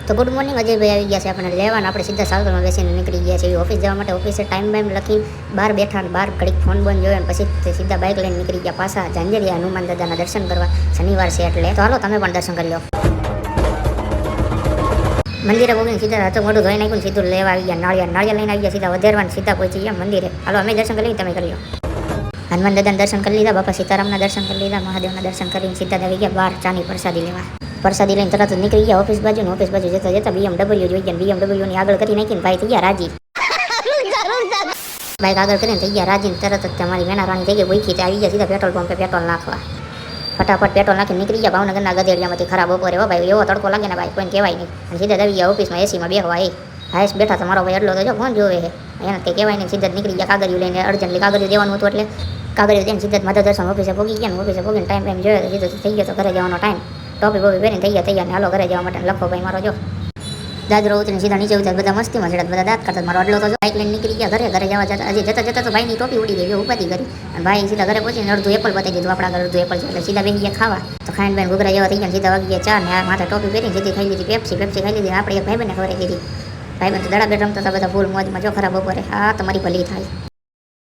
તો good morning Ajaybhai આવી ગયા છે આપણે લેવાના આપણે સીધા સાયકલમાં બેસીને નીકળી ગયા છે ઓફિસ જવા માટે ઓફિસે ટાઈમ લખી બહાર બેઠા ને બહાર ઘડીક ફોન બોન જોયો પછી સીધા બાઇક લઈને નીકળી ગયા પાછા ઝાંઝરિયા હનુમાન દાદાના દર્શન કરવા શનિવાર છે એટલે તો હાલો તમે પણ દર્શન કરી લો મંદિરે બોગીને સીધા હાથો મોઢું ધોઈ નાખ્યું સીધું લેવા આવી ગયા નાળિયા લઈને આવી ગયા સીધા વધારવાને સીધા પહોંચી ગયા મંદિરે હાલો અમે દર્શન કરી તમે કરી લો હનુમાન દાદાના દર્શન કરી લીધા બાપા સીતારામના દર્શન કરી લીધા મહાદેવના દર્શન કરીને સીધા આવી ગયા બહાર ચાની પ્રસાદી લેવા પ્રસાદી લઈને તરત જ નીકળી ગયા ઓફિસ બાજુ જતા BMW જોઈ ગયા BMW ની આગળ કરી નાખીને ભાઈ થઈ ગયા રાજી બાઈક આગળ કરીને થઈ ગયા રાજી તરત જ તમારી મેના રાણી થઈ ગઈ ભૂખી આવી ગયા સીધા પેટ્રોલ પંપે પેટ્રોલ નાખવા ફટાફટ પેટ્રોલ નાખીને નીકળી ગયા ભાવનગરના ગધેડિયામાંથી ખરાબ બપોરે હો ભાઈ એવો તડકો લાગે ને ભાઈ કોઈને કહેવાય નહીં અને સીધા આવી ગયા ઓફિસમાં એસીમાં બેહવા હાઈસ બેઠા તમારો ભાઈ એટલો તો જો ફોન જોવે છે એને કંઈ કહેવાય નહીં સીધા નીકળી ગયા કાગળિયું લઈને અર્જન્ટલી કાગળિયું દેવાનું હતું એટલે કાગળિયું દઈને સીધા માધવ દર્શન ઓફિસે પોગી ગયા ઓફિસે પોગીને ટાઈમ જોયો સીધો થઈ ગયો તો ઘરે જવાનો ટાઈમ ટોપી બોપી પહેરીને થઈ ગયા ને હાલો ઘરે જવા માટે લખો ભાઈ મારો જો દાદરો ઉતરીને સીધા નીચે ઉતર બધા મસ્તીમાં ચડ્યા બધા દાંત કરતા મારો અડલો તો બાઇક લઈને નીકળી ગયા ઘરે જવા જતા હજી જતા તો ભાઈની ટોપી ઉડી ગઈ ઉપાધી કરી અને ભાઈ સીધા ઘરે પહોંચીને અડધું એપલ બતાવી દીધું આપણા ઘર અડધું એપલ છે એટલે સીધા બેસી ગયા ખાવા તો ખાઈને બેન ઘૂઘરા જેવા થઈ ગયા સીધા વાગી ગયા ચા ને આ માથે ટોપી પહેરીને સીધી ખાઈ લીધી પેપ્સી ખાઈ લીધી આપણે એક ભાઈ બને ખબર દીધી ભાઈ બન તો દડા બેટ રમતા હતા બધા ફૂલ મોજમાં જો ખરાબ બપોરે આ તમારી ભલી થાય